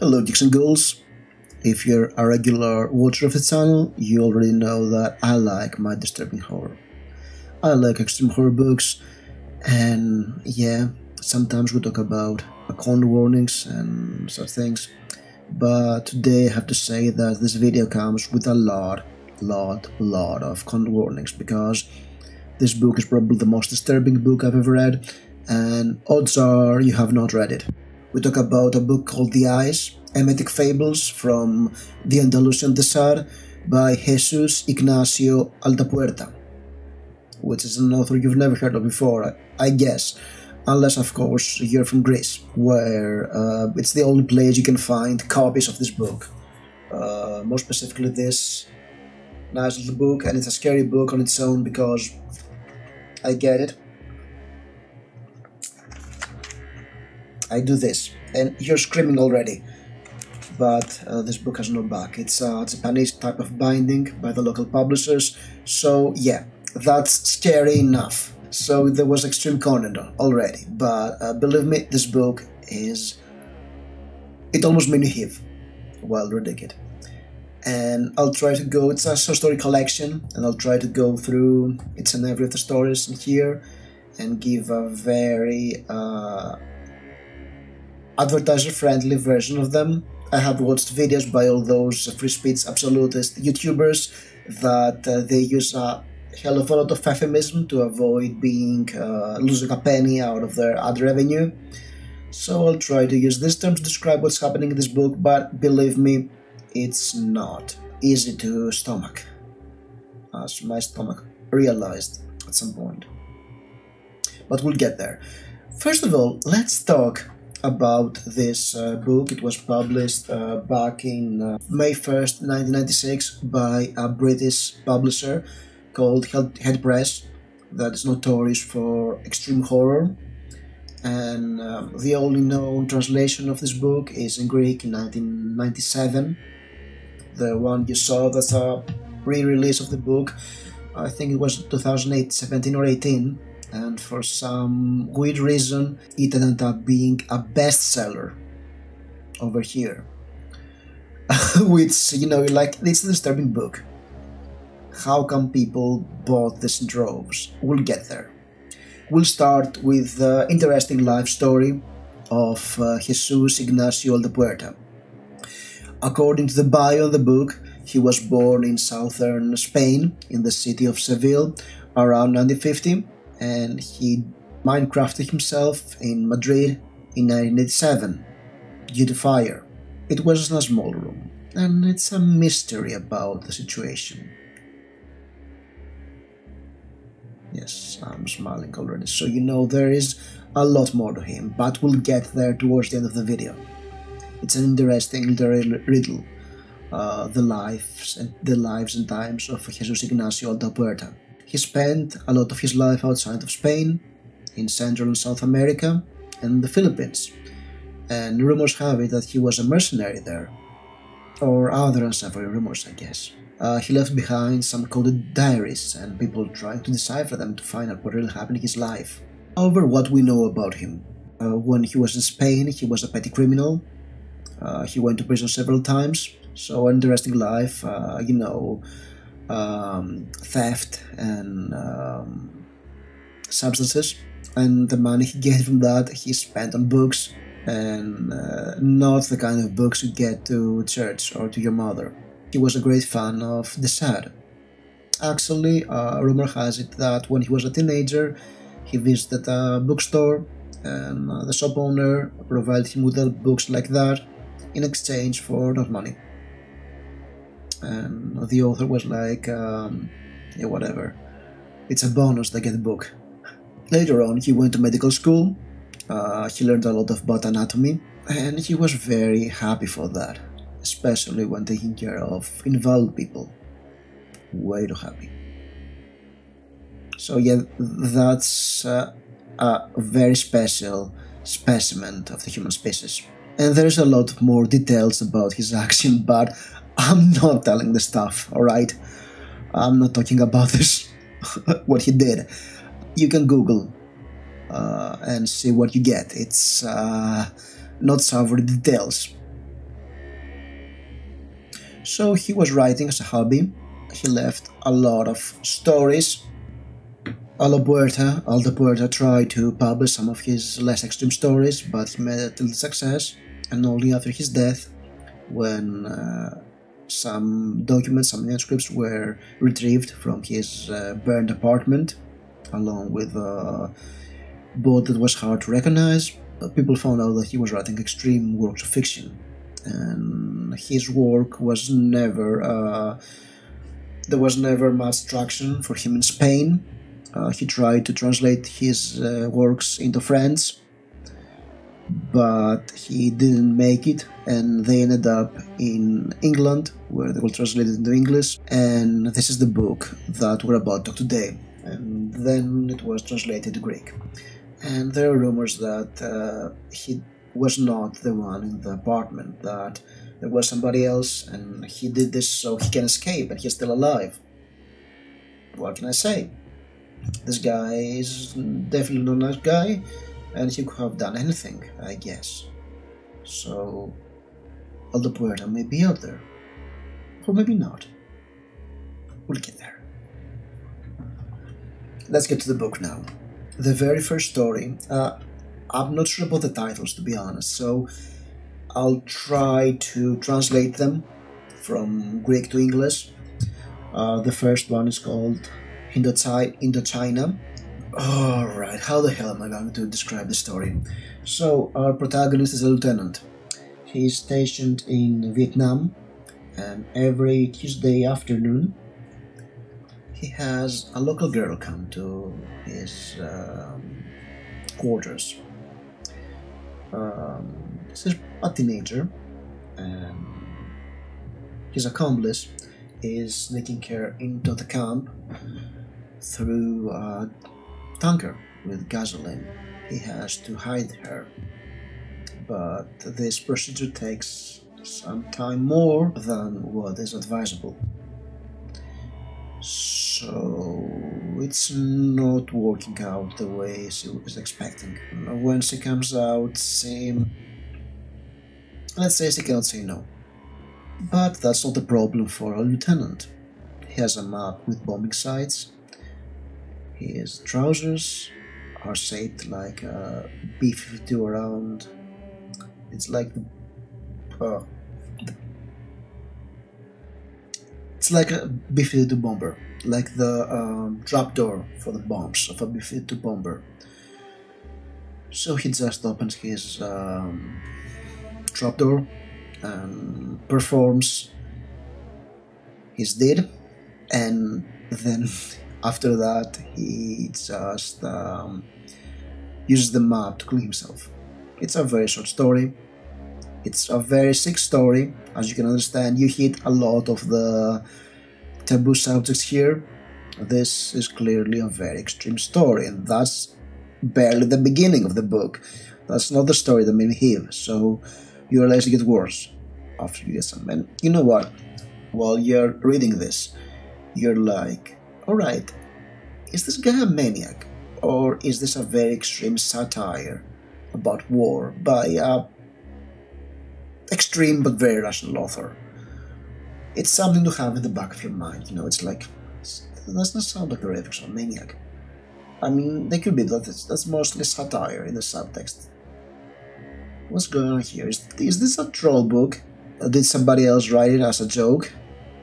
Hello geeks and ghouls. If you're a regular watcher of the channel, you already know that I like my disturbing horror. I like extreme horror books, and yeah, sometimes we talk about content warnings and such things. But today I have to say that this video comes with a lot of content warnings, because this book is probably the most disturbing book I've ever read, and odds are you have not read it. We talk about a book called The Eyes, Emetic Fables from the Andalusian De Sade by Jesus Ignatio Aldapuerta, which is an author you've never heard of before, I guess, unless of course you're from Greece, where it's the only place you can find copies of this book. More specifically this nice little book, and it's a scary book on its own because I get it. I do this, and you're screaming already, but this book has no back. It's a Japanese type of binding by the local publishers, so yeah, that's scary enough. So there was extreme content already, but believe me, this book it almost made me heave while reading it. And I'll try to go, it's a short story collection, and I'll try to go through each and every of the stories in here and give a very advertiser-friendly version of them. I have watched videos by all those free speech absolutist YouTubers that they use a hell of a lot of euphemism to avoid being losing a penny out of their ad revenue. So I'll try to use this term to describe what's happening in this book, but believe me, it's not easy to stomach, as my stomach realized at some point. But we'll get there. First of all, let's talk about this book. It was published back in May 1st, 1996 by a British publisher called Headpress that is notorious for extreme horror, and the only known translation of this book is in Greek in 1997. The one you saw, that's a re-release of the book, I think it was 2008, 17 or 18, and for some weird reason it ended up being a bestseller over here. Which, you know, like, it's a disturbing book. How come people bought this in droves? We'll get there. We'll start with the interesting life story of Jesus Ignatio Aldapuerta. According to the bio of the book, he was born in southern Spain, in the city of Seville, around 1950, and he Minecrafted himself in Madrid in 1987 due to fire. It was in a small room, and it's a mystery about the situation. Yes, I'm smiling already, so you know there is a lot more to him, but we'll get there towards the end of the video. It's an interesting literary riddle, the lives and times of Jesus Ignatio Aldapuerta. He spent a lot of his life outside of Spain, in Central and South America, and the Philippines, and rumors have it that he was a mercenary there, or other unsavory rumors, I guess. He left behind some coded diaries and people trying to decipher them to find out what really happened in his life. However, what we know about him: when he was in Spain, he was a petty criminal. He went to prison several times, so an interesting life, theft and substances, and the money he gained from that he spent on books, and not the kind of books you get to church or to your mother. He was a great fan of De Sade. Actually, rumor has it that when he was a teenager, he visited a bookstore, and the shop owner provided him with books like that in exchange for not money. And the author was like, yeah, whatever, it's a bonus, they get the book. Later on, he went to medical school, he learned a lot about anatomy, and he was very happy for that, especially when taking care of invalid people. Way too happy. So yeah, that's a very special specimen of the human species. And there's a lot more details about his action, but I'm not telling the stuff, alright? I'm not talking about this, what he did. You can Google and see what you get. It's not savory details. So he was writing as a hobby. He left a lot of stories. Aldapuerta tried to publish some of his less extreme stories, but he met little success, and only after his death, when some documents, some manuscripts were retrieved from his burned apartment, along with a boat that was hard to recognize, people found out that he was writing extreme works of fiction, and his work was never there was never much traction for him in Spain. He tried to translate his works into French, but he didn't make it, and they ended up in England, where they were translated into English, and this is the book that we're about to talk today, and then it was translated to Greek. And there are rumors that he was not the one in the apartment, that there was somebody else, and he did this so he can escape, and he's still alive. What can I say? This guy is definitely not a nice guy, and he could have done anything, I guess. So, Aldapuerta may be out there. Or maybe not. We'll get there. Let's get to the book now. The very first story, I'm not sure about the titles, to be honest, so I'll try to translate them from Greek to English. The first one is called Indochina. Alright, how the hell am I going to describe the story? So, our protagonist is a lieutenant. He is stationed in Vietnam, and every Tuesday afternoon he has a local girl come to his quarters. This is a teenager, and his accomplice is sneaking her into the camp through a tanker with gasoline. He has to hide her, but this procedure takes some time more than what is advisable. So it's not working out the way she was expecting. When she comes out, let's say she cannot say no. But that's not the problem for a lieutenant. He has a map with bombing sites. His trousers are shaped like a B-52 around. It's like it's like a B-52 bomber, like the trapdoor for the bombs of a B-52 bomber. So he just opens his trapdoor and performs his deed, and then after that he just uses the map to kill himself. It's a very short story. It's a very sick story. As you can understand, you hit a lot of the taboo subjects here. This is clearly a very extreme story, and that's barely the beginning of the book. That's not the story that made me heave, so you realize it gets worse after you get some. And you know what? While you're reading this, you're like, alright, is this guy a maniac? Or is this a very extreme satire about war by a extreme but very rational author? It's something to have in the back of your mind, it's like, that doesn't sound like a raving or maniac. I mean, they could be, but that's mostly satire in the subtext. What's going on here? Is this a troll book? Did somebody else write it as a joke?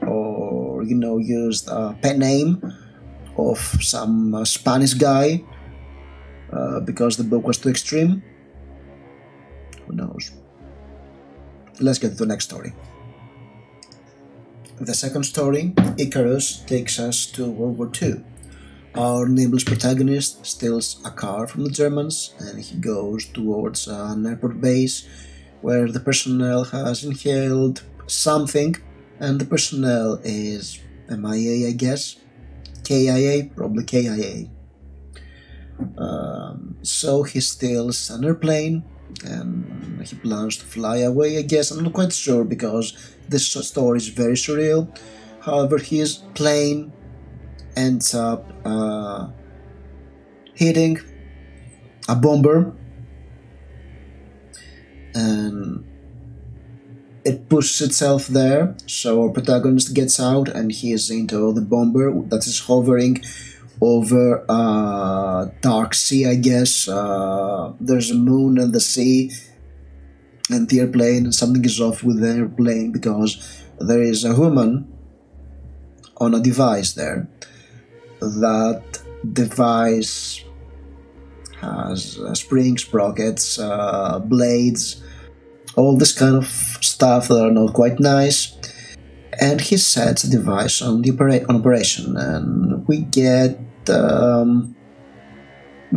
Or, used a pen name of some Spanish guy because the book was too extreme? Who knows? Let's get to the next story. The second story, Icarus, takes us to World War II. Our nameless protagonist steals a car from the Germans, and he goes towards an airport base where the personnel has inhaled something, and the personnel is MIA, I guess. KIA, probably KIA. So he steals an airplane, and he plans to fly away, I guess. I'm not quite sure because this story is very surreal. However, his plane ends up hitting a bomber, and it pushes itself there, so our protagonist gets out and he is into the bomber that is hovering over a dark sea, I guess. There's a moon and the sea and the airplane, and something is off with the airplane because there is a woman on a device there. That device has springs, sprockets, blades, all this kind of stuff that are not quite nice. And he sets the device on operation, and we get,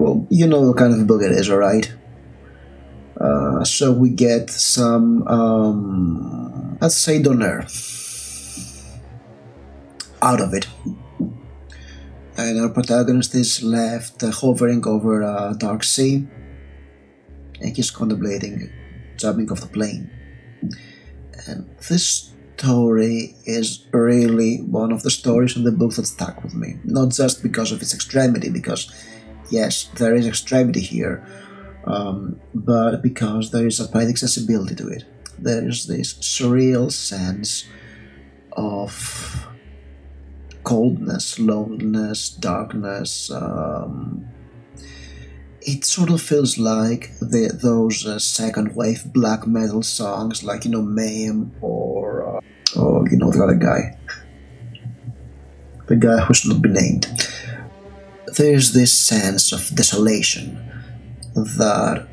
well, you know what kind of book it is, alright? So we get some, let's say, d'honneur out of it. And our protagonist is left hovering over a dark sea, and he's contemplating jumping off the plane. And this story is really one of the stories in the book that stuck with me. Not just because of its extremity, because yes, there is extremity here, but because there is a poetic sensibility to it. There is this surreal sense of coldness, loneliness, darkness. It sort of feels like those second wave black metal songs, like, you know, Mayhem or you know, the other guy, the guy who's not been named. There's this sense of desolation, that,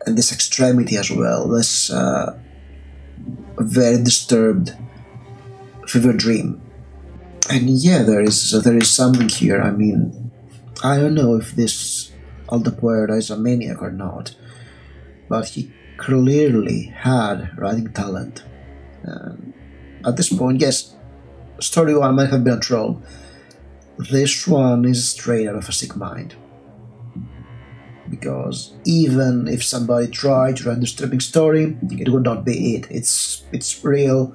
and this extremity as well, this very disturbed fever dream. And yeah, there is something here. I mean, I don't know if this Aldapuerta is a maniac or not, but he clearly had writing talent. At this point, yes, story 1 might have been a troll. This one is straight out of a sick mind. Because even if somebody tried to write a disturbing story, it would not be it. It's real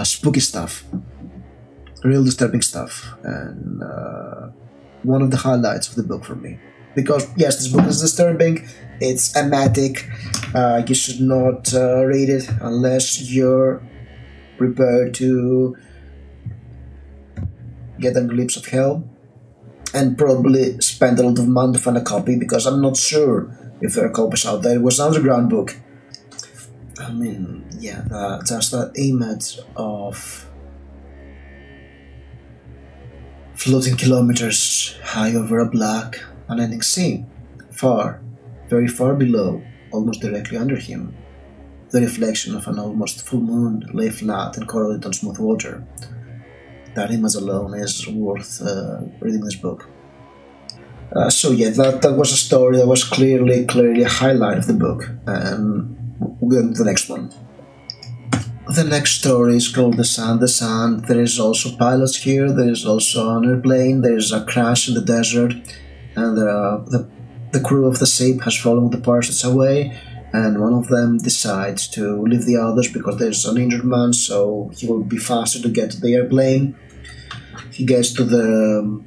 spooky stuff. Real disturbing stuff, and one of the highlights of the book for me. Because yes, this book is disturbing, it's emetic, you should not read it unless you're prepared to get a glimpse of hell, and probably spend a lot of money to find a copy, because I'm not sure if there are copies out there. It was an underground book. I mean, yeah, just that image of floating kilometers high over a black, unending sea, far, very far below, almost directly under him. The reflection of an almost full moon lay flat and correlated on smooth water. That image alone is worth reading this book. So yeah, that was a story that was clearly a highlight of the book, and we'll go to the next one. The next story is called The Sand. There is also pilots here, there is also an airplane, there is a crash in the desert, and the crew of the ship has followed the parachutes away, and one of them decides to leave the others because there's an injured man, so he will be faster to get to the airplane. He gets to the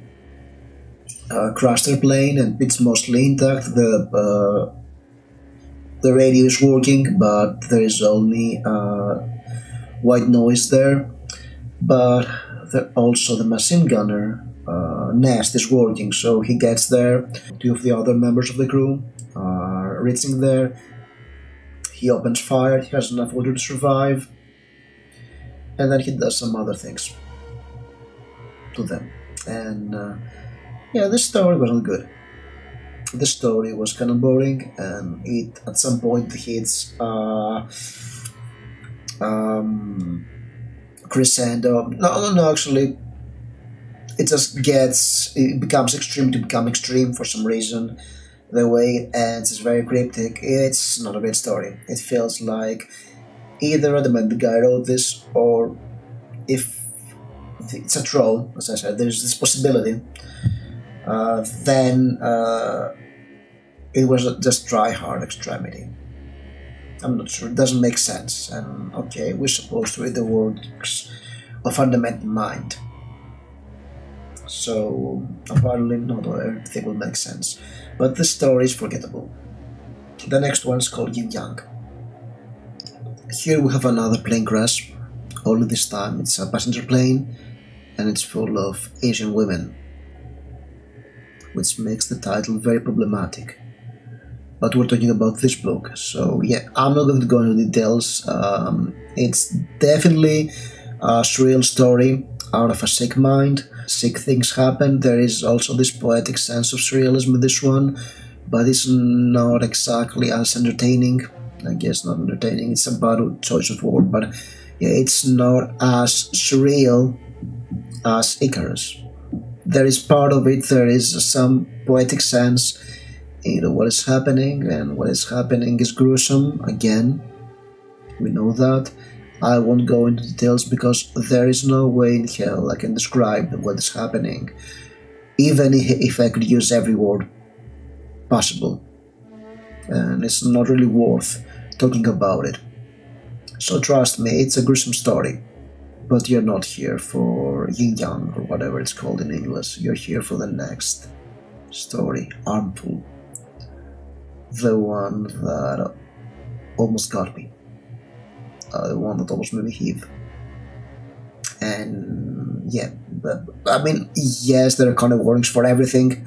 crashed airplane, and it's mostly intact. The radio is working, but there is only white noise there. But also the machine gunner nest is working, so he gets there. Two of the other members of the crew are reaching there. He opens fire, he has enough water to survive, and then he does some other things to them. And yeah, this story wasn't good. This story was kind of boring, and it at some point hits crescendo. No, actually, it becomes extreme to become extreme for some reason. The way it ends is very cryptic. It's not a great story. It feels like either the guy wrote this, or if it's a troll, as I said, there's this possibility, then it was just try-hard extremity. I'm not sure, it doesn't make sense. And okay, we're supposed to read the works of fundamental mind, so apparently not everything will make sense. But the story is forgettable. The next one is called Yin Yang. Here we have another plane crash, only this time it's a passenger plane and it's full of Asian women, which makes the title very problematic. But we're talking about this book, so yeah, I'm not going to go into details. It's definitely a surreal story out of a sick mind. Sick things happen. There is also this poetic sense of surrealism in this one, but it's not exactly as entertaining. I guess not entertaining, it's a bad choice of word, but yeah, it's not as surreal as Icarus. There is part of it, there is some poetic sense in what is happening, and what is happening is gruesome, again, we know that. I won't go into details because there is no way in hell I can describe what is happening, even if I could use every word possible, and it's not really worth talking about it. So trust me, it's a gruesome story, but you're not here for yin yang or whatever it's called in English. You're here for the next story, Armful, the one that almost got me, the one that almost made me heave. And yeah, I mean, yes, there are kind of warnings for everything,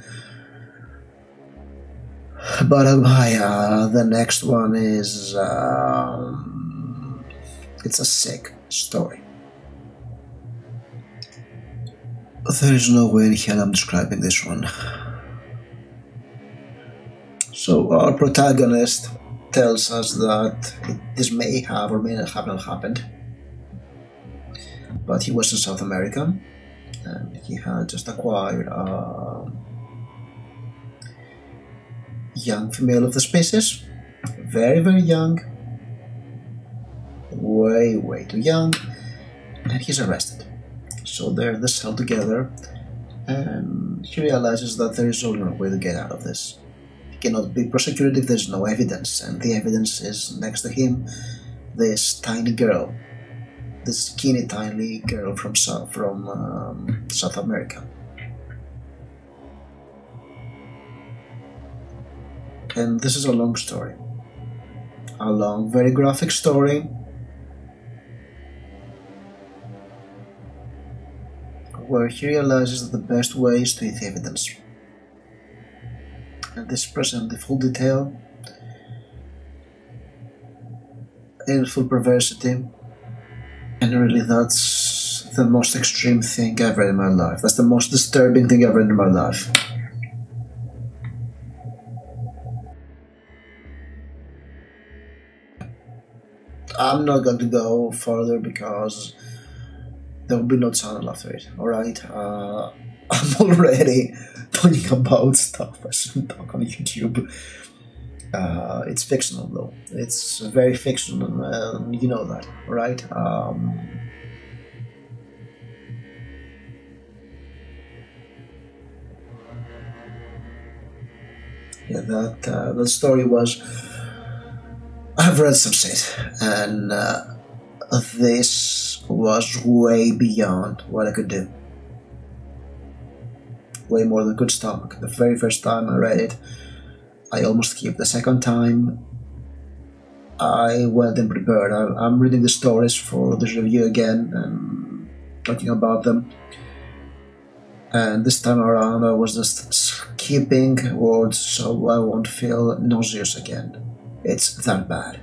but the next one is it's a sick story. There is no way in hell I'm describing this one. So our protagonist tells us that this may have or may not have not happened, but he was in South America and he had just acquired a young female of the species, very very young, way too young, and he's arrested. So they're in the cell together, and he realizes that there is only one way to get out of this. He cannot be prosecuted if there's no evidence, and the evidence is next to him, this tiny girl, this skinny tiny girl from South America. And this is a long story, a long, very graphic story, where he realizes that the best way is to eat evidence. And this is present in full detail, in full perversity, and really that's the most extreme thing ever in my life. That's the most disturbing thing ever in my life. I'm not going to go further because there will be no channel after it, alright? I'm already talking about stuff I shouldn't talk on YouTube. It's fictional though. It's very fictional, and you know that, alright? Yeah, that story was... I've read some shit, and this was way beyond what I could do. Way more than good stomach. The very first time I read it, I almost skipped. The second time, I went and prepared. I'm reading the stories for this review again and talking about them. And this time around, I was just skipping words so I won't feel nauseous again. It's that bad.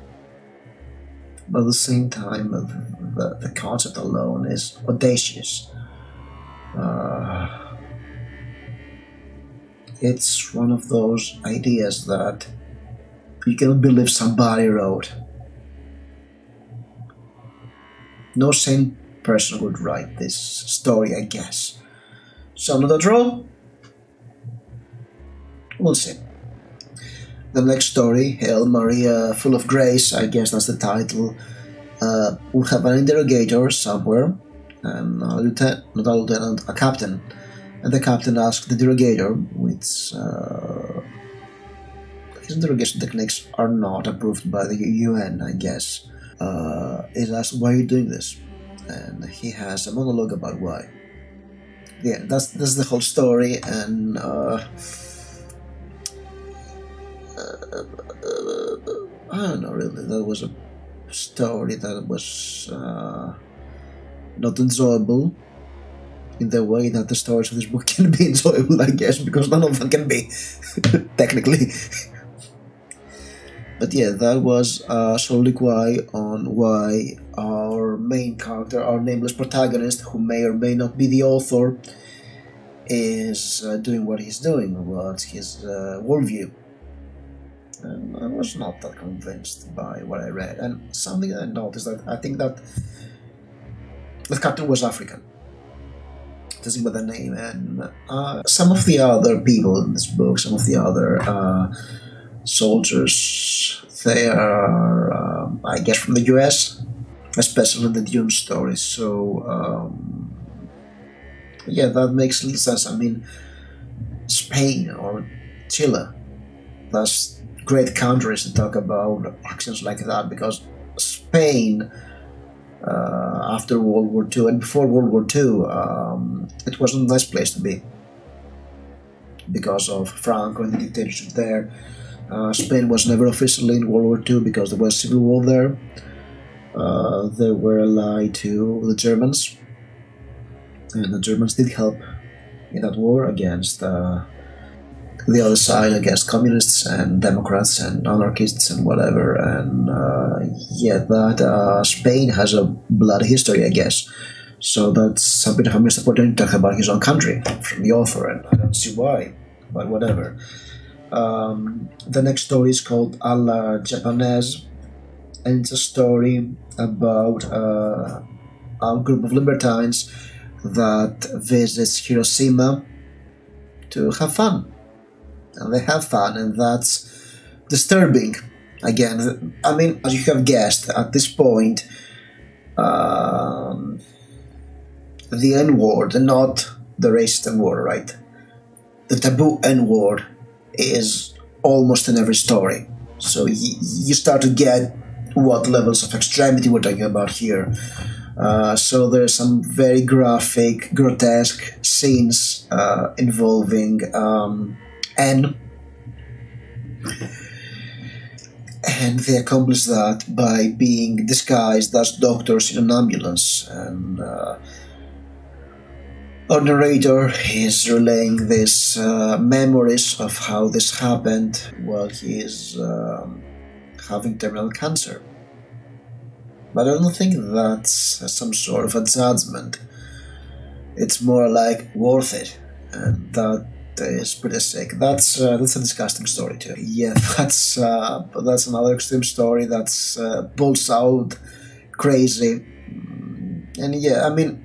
But at the same time, the concept alone is audacious. It's one of those ideas that you cannot believe somebody wrote. No sane person would write this story, I guess. So not a draw? We'll see. The next story, Hail Maria, Full of Grace, I guess that's the title. We'll have an interrogator somewhere, and a captain. And the captain asks the interrogator, which his interrogation techniques are not approved by the UN, I guess. Is asked, why are you doing this? And he has a monologue about why. Yeah, that's the whole story, and I don't know really, that was a story that was not enjoyable in the way that the stories of this book can be enjoyable, I guess, because none of them can be, technically. But yeah, that was a soliloquy on why our main character, our nameless protagonist, who may or may not be the author, is doing what he's doing, what's his worldview. And I was not that convinced by what I read. And something that I noticed, that I think that the captain was African. Doesn't know the name. And some of the other people in this book, some of the other soldiers, they are, I guess, from the US, especially the Dune stories. So, yeah, that makes little sense. I mean, Spain or Chile, that's great countries to talk about actions like that, because Spain, after World War II and before World War II, it wasn't a nice place to be because of Franco and the dictatorship there. Spain was never officially in World War II because there was civil war there. They were allied to the Germans, and the Germans did help in that war against the other side, against communists and Democrats and anarchists and whatever. And yeah, that Spain has a bloody history, I guess. So that's a bit of a missed opportunity to talk about his own country from the author, and I don't see why, but whatever. The next story is called A la Japonaise, and it's a story about a group of libertines that visits Hiroshima to have fun. And they have fun, and that's disturbing. Again, I mean, as you have guessed, at this point, the N-word, and not the racist N-word, right? The taboo N-word is almost in every story. So you start to get what levels of extremity we're talking about here. So there's some very graphic, grotesque scenes involving N. And they accomplish that by being disguised as doctors in an ambulance. And our narrator is relaying these memories of how this happened while he is having terminal cancer. But I don't think that's some sort of a judgment. It's more like worth it, and that is pretty sick. That's a disgusting story too. Yeah, that's another extreme story that's balls out crazy. And yeah, I mean,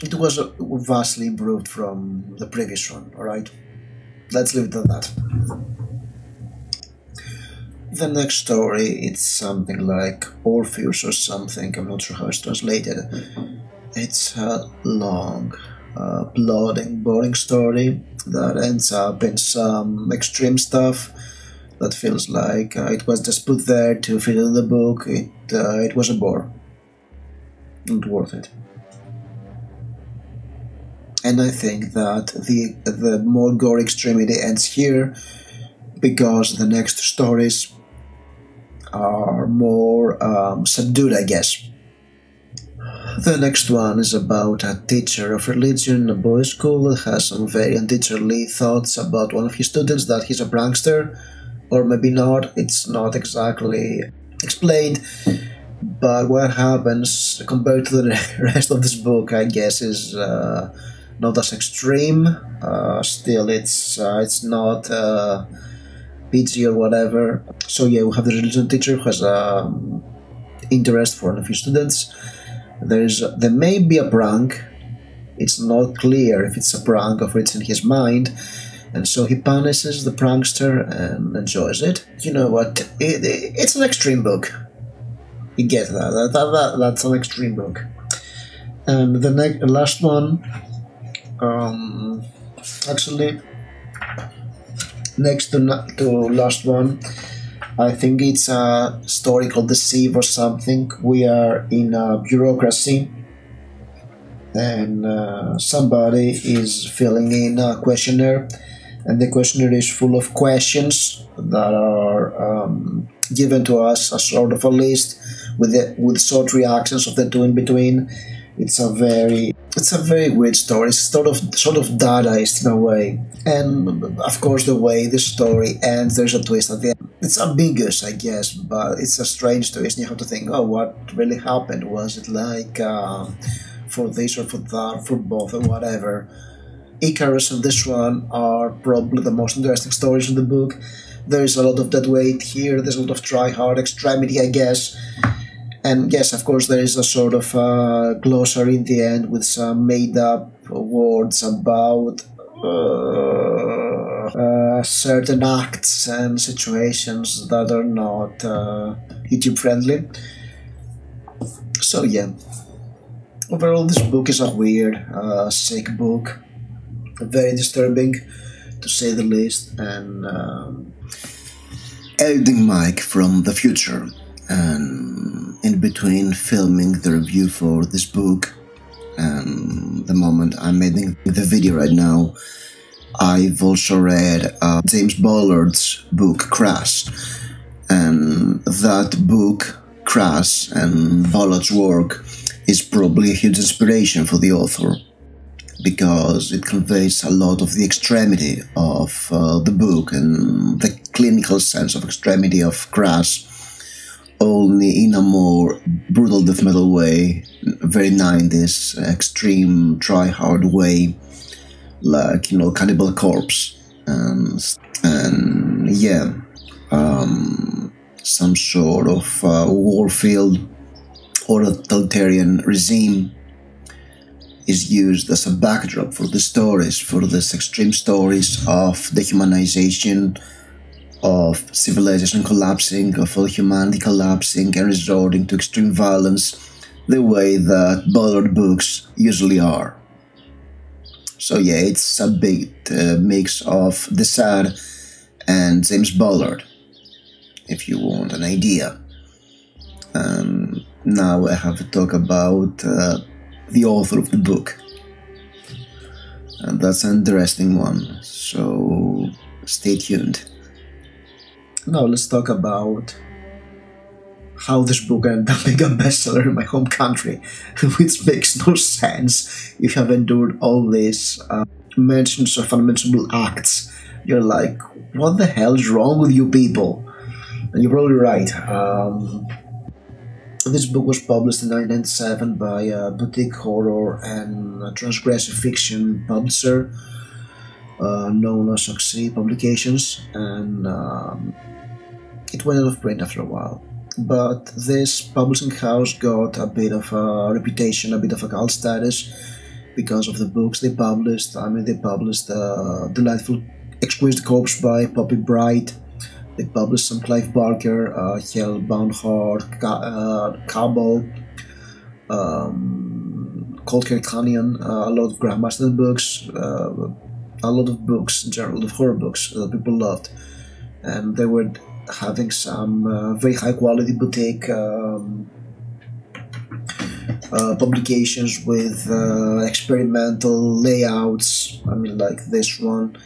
it was vastly improved from the previous one. All right, let's leave it at that. The next story, it's something like Orpheus or something. I'm not sure how it's translated. It's a long, plodding, boring story that ends up in some extreme stuff that feels like it was just put there to fit in the book. It was a bore. Not worth it. And I think that the more gory extremity ends here because the next stories are more subdued, I guess. The next one is about a teacher of religion in a boys' school that has some very unteacherly thoughts about one of his students, that he's a prankster, or maybe not. It's not exactly explained, but what happens compared to the rest of this book, I guess, is not as extreme. Still, it's not PG or whatever. So yeah, we have the religion teacher who has interest for one of his students. There may be a prank. It's not clear if it's a prank or if it's in his mind, and so he punishes the prankster and enjoys it. You know what? It's an extreme book. You get that? That's an extreme book. And the last one, actually, next to last one, I think it's a story called The Sieve or something. We are in a bureaucracy, and somebody is filling in a questionnaire, and the questionnaire is full of questions that are given to us a sort of a list with short reactions of the two in between. It's a very weird story. It's sort of Dadaist in a way, and of course the way the story ends, there's a twist at the end. It's ambiguous, I guess, but it's a strange twist. And you have to think, oh, what really happened? Was it like for this or for that, for both, or whatever? Icarus and this one are probably the most interesting stories in the book. There's a lot of dead weight here. There's a lot of try-hard extremity, I guess. And yes, of course, there is a sort of glossary in the end with some made-up words about certain acts and situations that are not YouTube-friendly. So yeah, overall, this book is a weird, sick book. Very disturbing, to say the least, and editing Mike from the future, and in between filming the review for this book and the moment I'm editing the video right now, I've also read James Ballard's book Crass, and that book Crass and Ballard's work is probably a huge inspiration for the author, because it conveys a lot of the extremity of the book and the clinical sense of extremity of Crass, only in a more brutal death metal way, very 90s, extreme, try-hard way, like, you know, Cannibal Corpse, and yeah, some sort of warfield or a totalitarian regime is used as a backdrop for the stories, for these extreme stories of dehumanization, of civilization collapsing, of all humanity collapsing and resorting to extreme violence, the way that Ballard books usually are. So yeah, it's a bit mix of De Sade and James Ballard, if you want an idea. Now I have to talk about the author of the book, and that's an interesting one, so stay tuned. Now let's talk about how this book ended up being a bestseller in my home country, which makes no sense if you have endured all these mentions of unmentionable acts. You're like, what the hell is wrong with you people? And you're probably right. This book was published in 1997 by a boutique horror and transgressive fiction publisher known as Oxy Publications, and it went out of print after a while. But this publishing house got a bit of a reputation, a bit of a cult status, because of the books they published. I mean, they published Delightful Exquisite Corpse by Poppy Bright. They published some Clive Barker, Hellbound Heart, Cabal, Cold Care Canyon, a lot of Grandmaster books, a lot of books in general, a lot of horror books that people loved. And they were having some very high quality boutique publications with experimental layouts, I mean, like this one.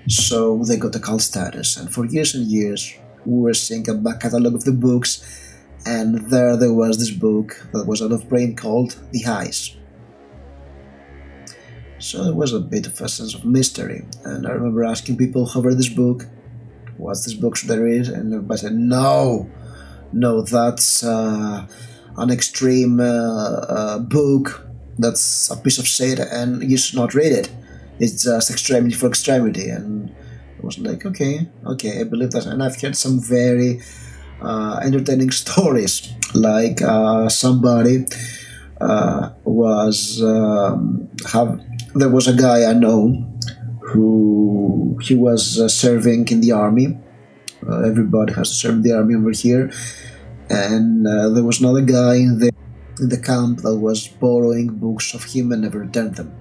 So they got a cult status, and for years and years we were seeing a back catalogue of the books, and there was this book that was out of print called The Eyes. So there was a bit of a sense of mystery, and I remember asking people who read this book, what's this book, should I read? And everybody said, no, that's an extreme book, that's a piece of shit, and you should not read it. It's just extremity for extremity. And I was like, okay, I believe that. And I've heard some very entertaining stories, like somebody there was a guy I know who he was serving in the army. Everybody has to serve in the army over here, and there was another guy in the camp that was borrowing books of him and never returned them.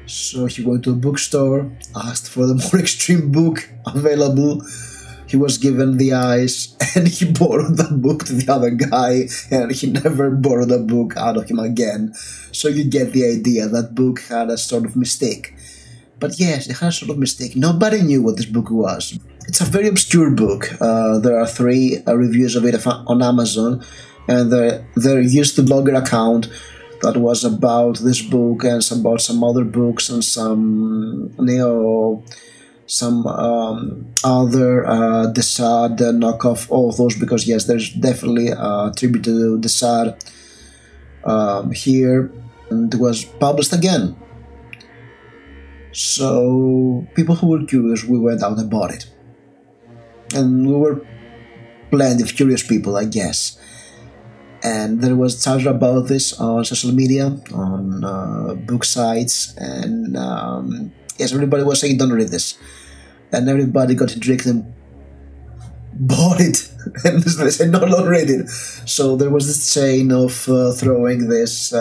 So he went to a bookstore, asked for the more extreme book available. He was given The Eyes, and he borrowed the book to the other guy, and he never borrowed a book out of him again. So you get the idea, that book had a sort of mistake. But yes, it had a sort of mistake. Nobody knew what this book was. It's a very obscure book. There are 3 reviews of it on Amazon, and there used a blogger account that was about this book and about some other books and some other De Sade knockoff authors, because yes, there's definitely a tribute to De Sade here, and it was published again. So people who were curious, we went out and bought it, and we were plenty of curious people, I guess. And there was chatter about this on social media, on book sites, and yes, everybody was saying don't read this, and everybody got intrigued and bought it, and they said no, don't read it. So there was this chain of throwing this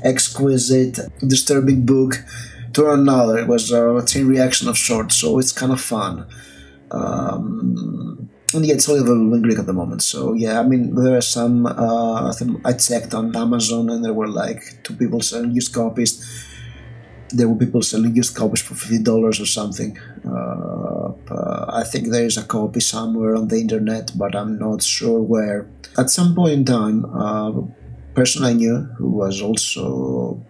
exquisite, disturbing book to another. It was a chain reaction of sorts, so it's kind of fun. And yeah, it's only available in Greek at the moment. So yeah, I mean, there are some. I checked on Amazon, and there were like 2 people selling used copies. There were people selling used copies for $50 or something. I think there is a copy somewhere on the internet, but I'm not sure where. At some point in time, a person I knew who was also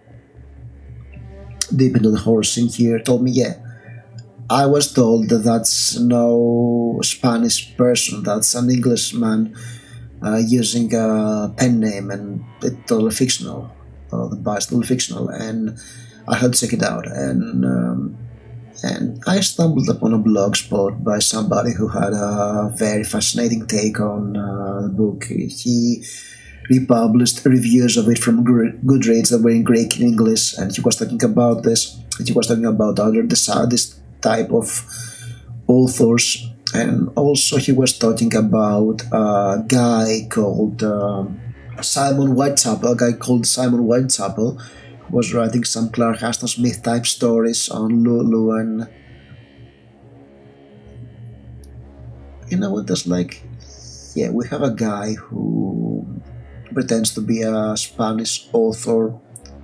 deep into the horror scene here told me, yeah, I was told that that's no Spanish person, that's an Englishman using a pen name, and it's totally fictional. The bar is totally fictional, and I had to check it out. And I stumbled upon a blog spot by somebody who had a very fascinating take on the book. He republished reviews of it from Goodreads that were in Greek and English, and he was talking about this. He was talking about other De Sade type of authors, and also he was talking about a guy called Simon Whitechapel, who was writing some Clark Ashton Smith type stories on Lulu, and you know what, that's like, yeah, we have a guy who pretends to be a Spanish author.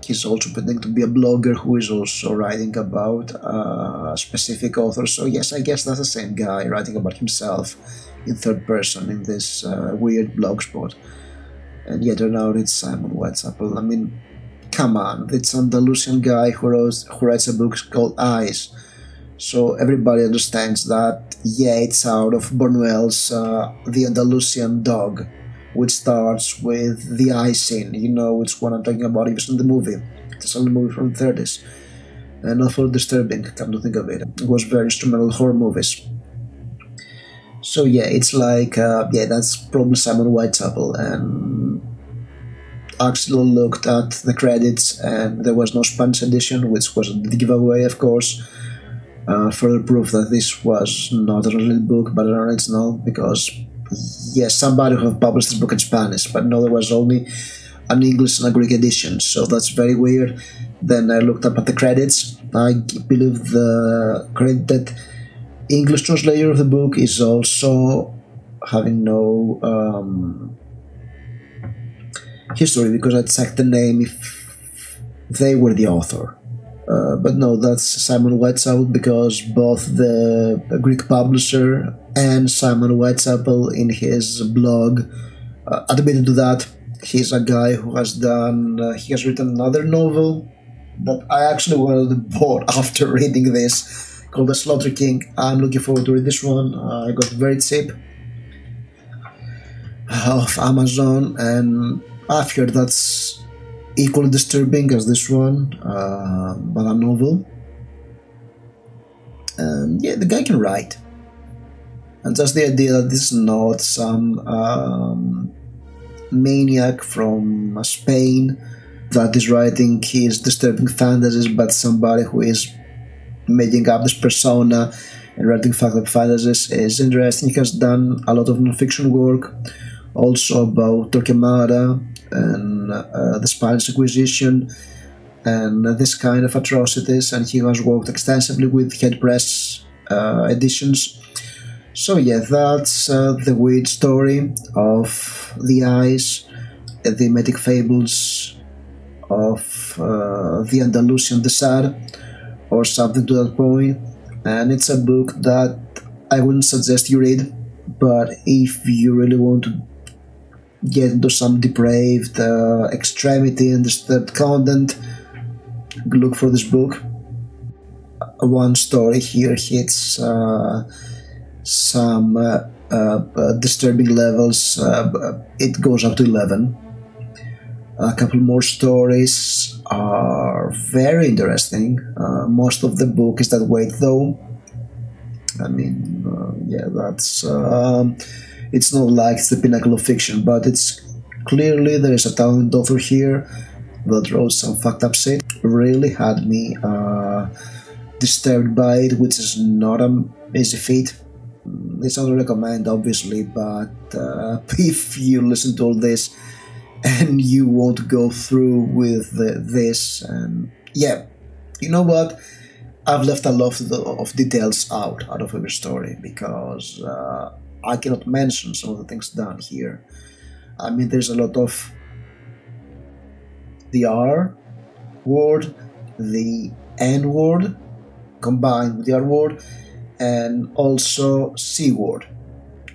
He's also pretending to be a blogger who is also writing about a specific author. So yes, I guess that's the same guy writing about himself in third person in this weird blog spot. And yet out it's Simon Whitechapel. I mean, come on, it's an Andalusian guy who writes a book called Eyes. So everybody understands that, yeah, it's out of Buñuel's The Andalusian Dog, which starts with the eye scene. You know which one I'm talking about, even in the movie. It's a movie from the 30s. And awfully disturbing, come to think of it. It was very instrumental horror movies. So yeah, it's like, yeah, that's probably Simon Whitechapel. And actually looked at the credits, and there was no Spanish edition, which was the giveaway, of course. Further proof that this was not a real book, but an original, because yes, somebody who have published this book in Spanish, but no, there was only an English and a Greek edition, so that's very weird. Then I looked up at the credits. I believe the credited English translator of the book is also having no history, because I checked the name if they were the author. But no, that's Simon Whitechapel, because both the Greek publisher and Simon Whitechapel in his blog admitted to that. He's a guy who has done, he has written another novel that I actually wanted to buy after reading this, called The Slaughter King. I'm looking forward to read this one. I got it very cheap off Amazon, and I've heard that's equally disturbing as this one, but a novel. And yeah, the guy can write. And just the idea that this is not some maniac from Spain that is writing his disturbing fantasies, but somebody who is making up this persona and writing fucked up fantasies is interesting. He has done a lot of non-fiction work, also about Torquemada and the Spanish Inquisition and this kind of atrocities, and he has worked extensively with Headpress editions. So yeah, that's the weird story of the Eyes, the Emetic Fables of the Andalusian De Sade, or something to that point. And it's a book that I wouldn't suggest you read, but if you really want to get into some depraved extremity and disturbed content, look for this book. One story here hits some disturbing levels. It goes up to 11. A couple more stories are very interesting. Most of the book is that way, though. I mean, yeah, that's it's not like it's the pinnacle of fiction, but it's clearly there is a talented author here that wrote some fucked up shit. Really had me disturbed by it, which is not an easy feat. It's not a recommend, obviously, but if you listen to all this and you want to go through with this, and yeah, you know what? I've left a lot of details out of every story because I cannot mention some of the things done here. I mean, there's a lot of the R word, the N word combined with the R word, and also C word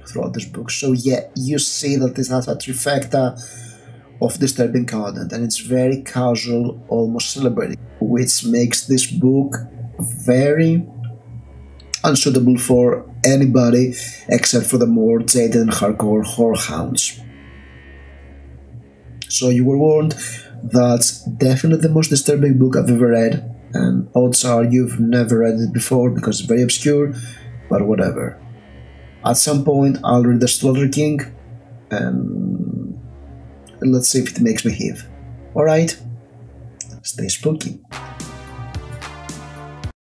throughout this book. So yeah, you see that this has a trifecta of disturbing content, and it's very casual, almost celebrity, which makes this book very unsuitable for anybody except for the more jaded and hardcore horror hounds. So you were warned. That's definitely the most disturbing book I've ever read, and odds are you've never read it before because it's very obscure, but whatever. At some point I'll read The Slaughter King, and let's see if it makes me heave. Alright, stay spooky.